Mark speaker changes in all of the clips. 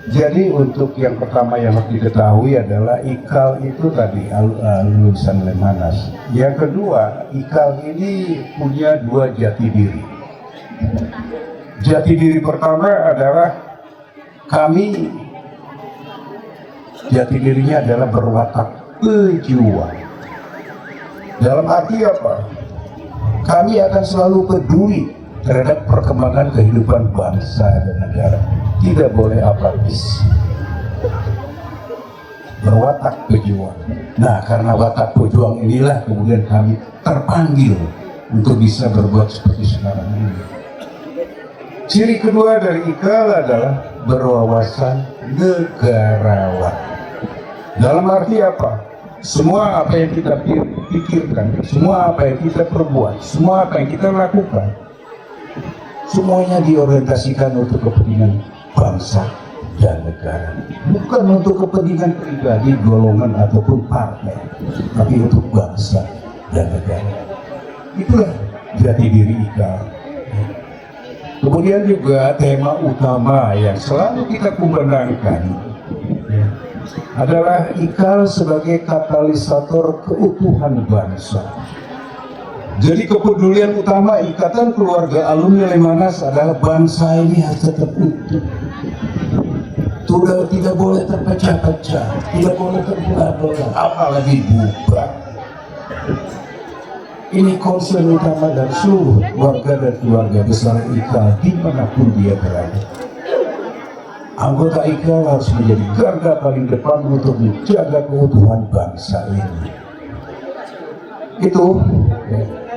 Speaker 1: Jadi untuk yang pertama yang harus diketahui adalah IKAL itu tadi lulusan Lemhanas. Yang kedua, IKAL ini punya dua jati diri. Jati diri pertama adalah kami, jati dirinya adalah berwatak pejuang. Dalam arti apa? Kami akan selalu peduli terhadap perkembangan kehidupan bangsa dan negara. Tidak boleh apatis. Berwatak pejuang. Nah, karena watak pejuang inilah kemudian kami terpanggil untuk bisa berbuat seperti sekarang ini. Ciri kedua dari IKAL adalah berwawasan negarawan. Dalam arti apa? Semua apa yang kita pikirkan, semua apa yang kita perbuat, semua apa yang kita lakukan, semuanya diorientasikan untuk kepentingan bangsa dan negara, bukan untuk kepentingan pribadi, golongan ataupun partai, tapi untuk bangsa dan negara. Itulah jati diri IKAL. Kemudian juga tema utama yang selalu kita kumandangkan adalah IKAL sebagai katalisator keutuhan bangsa. Jadi kepedulian utama Ikatan Keluarga Alumni Lemhanas adalah bangsa ini harus tetap utuh. Tidak boleh terpecah-pecah, tidak boleh terbelah-belah, apalagi bubar. Ini concern utama dari seluruh warga dan keluarga besar IKAL dimanapun dia berada. Anggota IKAL harus menjadi garda paling depan untuk menjaga keutuhan bangsa ini. Itu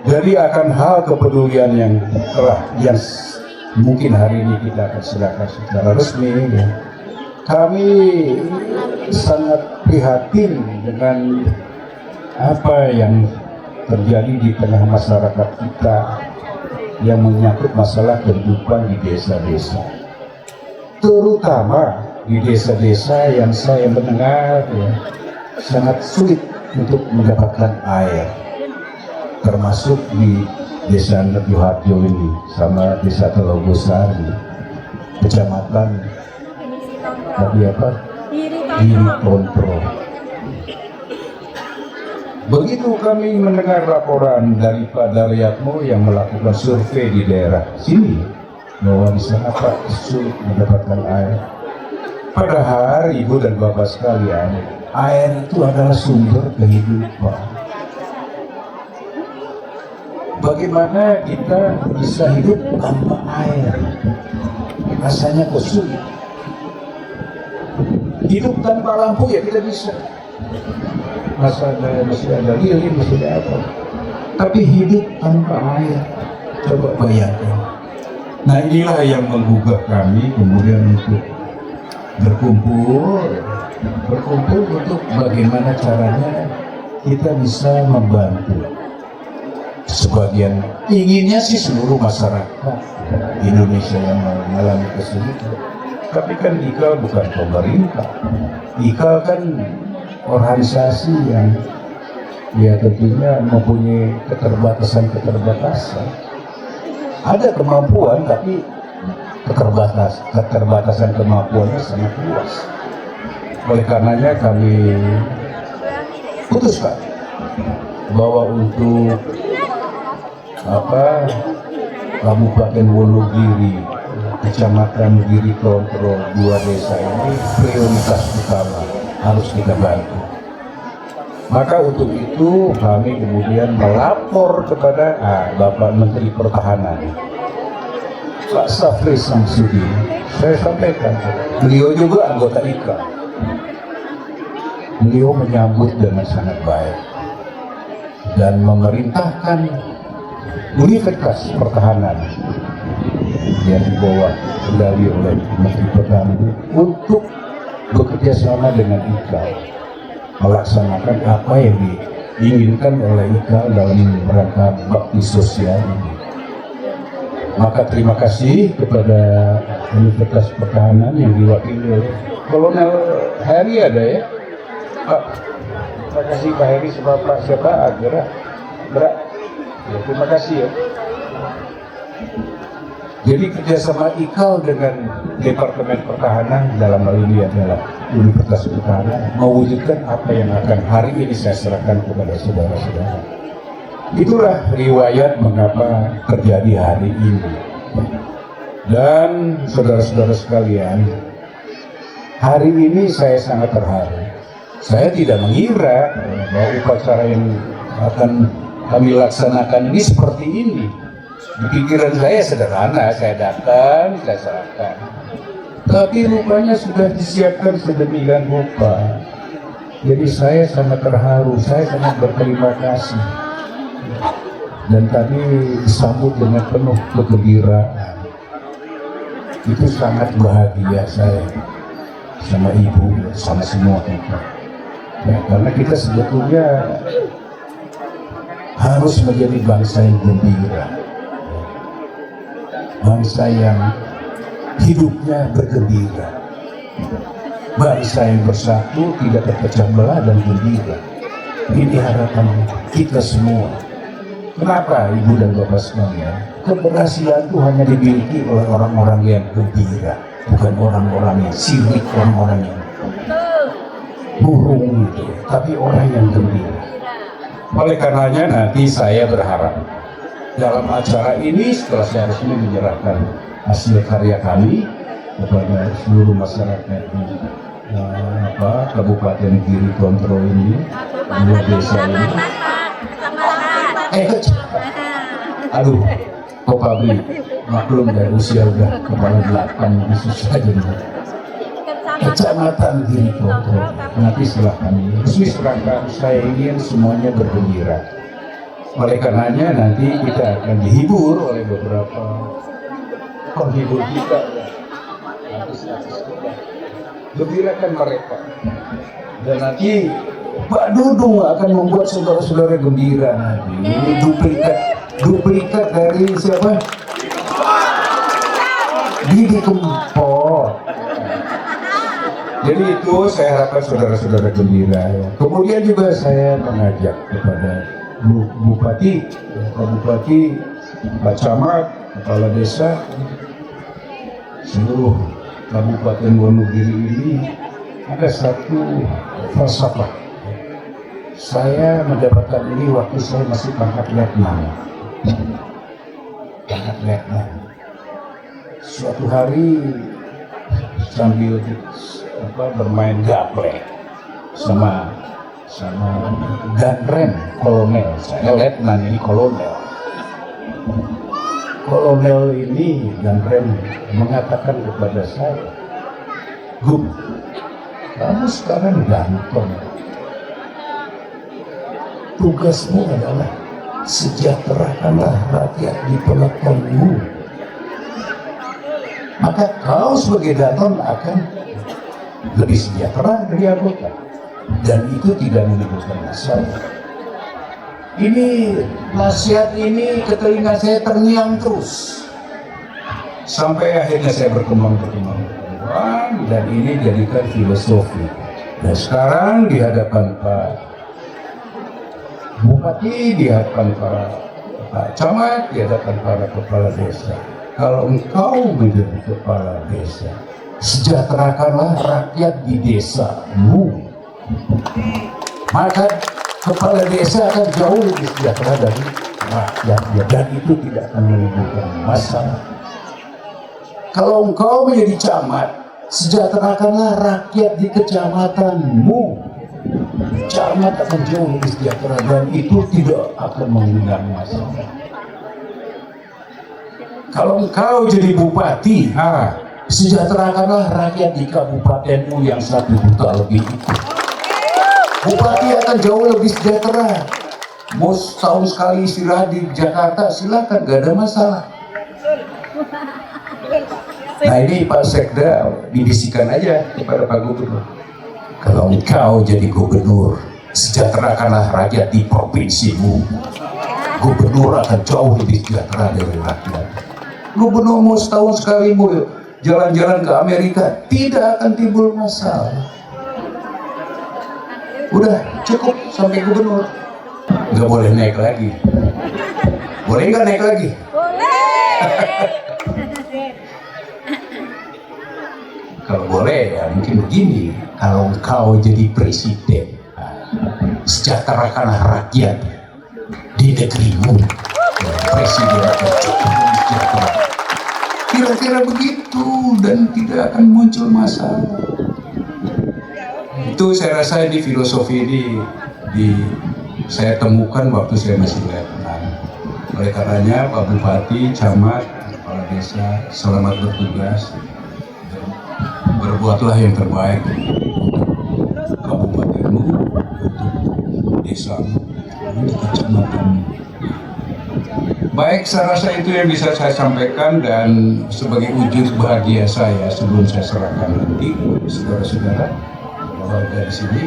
Speaker 1: jadi akan hal kepedulian yang mungkin hari ini kita akan serahkan secara resmi. Kami sangat prihatin dengan apa yang terjadi di tengah masyarakat kita yang menyangkut masalah kehidupan di desa-desa, terutama di desa-desa yang saya mendengar sangat sulit untuk mendapatkan air, termasuk di desa Nebuharjo ini sama desa Telogosari, kecamatan Giri Kontro. Begitu kami mendengar laporan dari Pak Daryatmo yang melakukan survei di daerah sini bahwa di sana Pak sulit mendapatkan air. Padahal Ibu dan Bapak sekalian, air itu adalah sumber kehidupan. Bagaimana kita bisa hidup tanpa air? Rasanya kok sulit. Hidup tanpa lampu ya tidak bisa. Masih ada lilin, masih ada apa. Tapi hidup tanpa air, coba bayangkan. Nah inilah yang menggugah kami kemudian untuk berkumpul untuk bagaimana caranya kita bisa membantu. Sebagian inginnya sih seluruh masyarakat Indonesia yang mengalami kesulitan. Tapi kan IKAL bukan pemerintah. IKAL kan organisasi yang ya tentunya mempunyai keterbatasan. Ada kemampuan tapi keterbatasan kemampuannya sangat luas. Oleh karenanya kami putuskan bahwa untuk Kabupaten Wonogiri, Kecamatan Giri Kontrol, 2 desa ini prioritas utama harus kita bantu. Maka untuk itu kami kemudian melapor kepada Bapak Menteri Pertahanan, Pak Safri Samsudin. Saya sampaikan, beliau juga anggota IKAL. Beliau menyambut dengan sangat baik dan memerintahkan Universitas Pertahanan yang dibawa kendali oleh Menteri Pertahanan untuk bekerja sama dengan IKAL melaksanakan apa yang diinginkan oleh IKAL dalam rangka bakti sosial ini. Maka terima kasih kepada Universitas Pertahanan yang diwakili oleh Kolonel Heri ada ya Pak. Terima kasih Pak Heri sama Pak siapa Agra ya, terima kasih ya. Jadi kerjasama IKAL dengan Departemen Pertahanan dalam hal ini adalah Universitas Pertahanan mewujudkan apa yang akan hari ini saya serahkan kepada saudara-saudara. Itulah riwayat mengapa terjadi hari ini. Dan saudara-saudara sekalian, hari ini saya sangat terharu. Saya tidak mengira bahwa upacara yang akan kami laksanakan ini seperti ini. Di pikiran saya sederhana, saya datang, saya serahkan. Tapi rupanya sudah disiapkan sedemikian rupa. Jadi saya sangat terharu, saya sangat berterima kasih. Dan tadi disambut dengan penuh kegembiraan. Itu sangat bahagia saya sama ibu, sama semua kita. Ya, karena kita sebetulnya harus menjadi bangsa yang gembira, bangsa yang hidupnya bergembira, bangsa yang bersatu, tidak terpecah belah dan gembira. Ini harapan kita semua. Kenapa ibu dan bapak sekalian? Keberhasilan itu hanya dimiliki oleh orang-orang yang gembira, bukan orang-orang yang sirik, orang-orang yang burung gitu, tapi orang yang gembira. Oleh karenanya nanti saya berharap dalam acara ini setelah saya resmi menyerahkan hasil karya kami kepada seluruh masyarakat di Kabupaten Giri Kontrol ini, dua desa ini. Aduh, kok Pabri maklum dari usia udah kepala 8 susah jadi. Kecamatan Giri Kontrol. Nanti setelah kami resmi serahkan, saya ingin semuanya bergembira. Oleh karenanya nanti kita akan dihibur oleh beberapa penghibur kita. Gembirakan mereka. Dan nanti Pak Dudung akan membuat saudara-saudara gembira nanti. Ini duplikat dari siapa? Didi Kempot. Jadi itu saya harapkan saudara-saudara gembira. Kemudian juga saya mengajak kepada Bupati, Pak Bupati, Pak Camat, Kepala Desa, seluruh Kabupaten Wonogiri ini ada satu falsafah. Saya mendapatkan ini waktu saya masih pangkat letnan. Suatu hari sambil bermain gaple sama Danrem kolonel, saya letnan ini kolonel. Kolonel ini Danrem mengatakan kepada saya, "Gum, kamu sekarang ganteng. Tugasmu adalah sejahterakanlah rakyat di pelatamu. Maka kau sebagai Daton akan lebih sejahtera dari anggota." Dan itu tidak menimbulkan masalah. Ini nasihat ini ke telinga saya terngiang terus. Sampai akhirnya saya berkembang dan ini jadikan filosofi. Dan sekarang di hadapan Pak Bupati, di hadapan Pak Camat, di hadapan para kepala desa. Kalau engkau menjadi kepala desa, sejahterakanlah rakyat di desamu. Maka kepala desa akan jauh lebih sejahtera dari rakyatnya, dan itu tidak akan menimbulkan masalah. Kalau engkau menjadi camat, sejahterakanlah rakyat di kecamatanmu. Camat akan jauh lebih sejahtera dan itu tidak akan mengundang masalah. Kalau engkau jadi bupati, sejahterakanlah rakyat di kabupatenmu yang 1 juta lebih itu. Bupati akan jauh lebih sejahtera. Mau setahun sekali istirahat di Jakarta, silakan, gak ada masalah. Nah ini Pak Sekda dibisikan aja kepada Pak Gubernur. Kalau engkau jadi gubernur, sejahterakanlah rakyat di provinsimu. Gubernur akan jauh lebih sejahtera dari rakyat. Gubernur mau setahun sekali mau jalan-jalan ke Amerika, tidak akan timbul masalah. Udah cukup sampai gubernur, nggak boleh naik lagi. Boleh nggak naik lagi? Boleh. Kalau boleh ya mungkin begini. Kalau engkau jadi presiden, sejahterakanlah rakyat di negerimu. Presiden akan cukup sejahtera. Kira-kira begitu dan tidak akan muncul masalah. Itu saya rasa ini filosofi ini saya temukan waktu saya masih letnan. Oleh karenanya Pak Bupati, Camat, Kepala Desa, selamat bertugas. Berbuatlah yang terbaik untuk kabupatenmu, untuk desamu, untuk kecamatanmu. Baik, saya rasa itu yang bisa saya sampaikan, dan sebagai wujud bahagia saya sebelum saya serahkan nanti saudara-saudara warga di sini,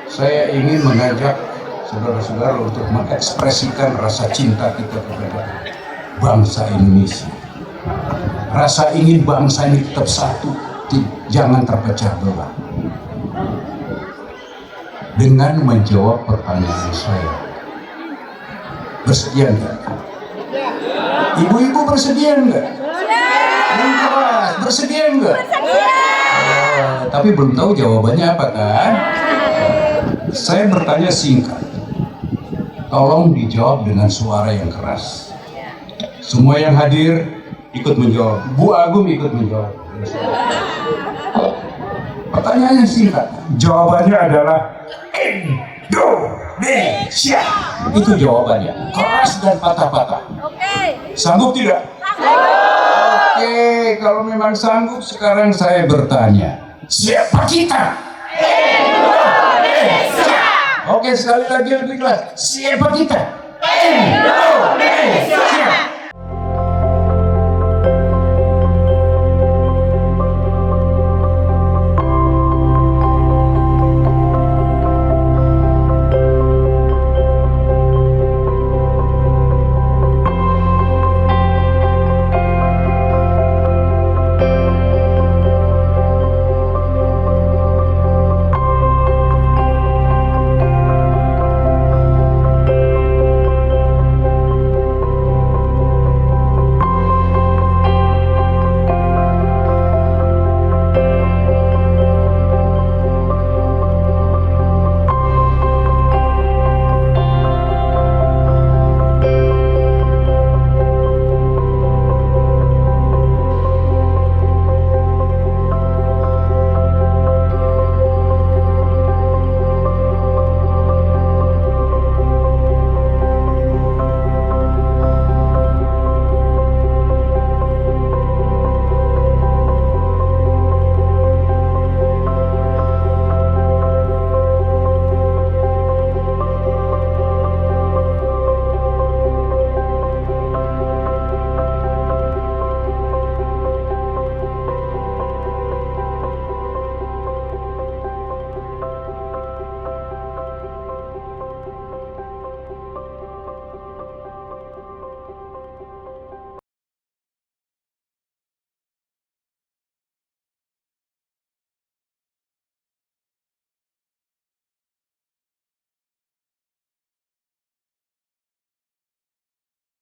Speaker 1: saya ingin mengajak saudara-saudara untuk mengekspresikan rasa cinta kita kepada bangsa Indonesia. Rasa ingin bangsa ini tetap satu, jangan terpecah belah. Dengan menjawab pertanyaan saya, Bersedia enggak? Ibu-ibu bersedia enggak? Yang keras, bersedia enggak? Tapi belum tahu jawabannya apa kan? Saya bertanya singkat. Tolong dijawab dengan suara yang keras. Semua yang hadir ikut menjawab. Bu Agung ikut menjawab. Pertanyaannya singkat. Jawabannya adalah Indonesia. Itu jawabannya. Keras dan patah-patah. Sanggup tidak? Oke, kalau memang sanggup, sekarang saya bertanya, siapa kita? Indonesia. Oke, sekali lagi lebih keras. Siapa kita? Indonesia.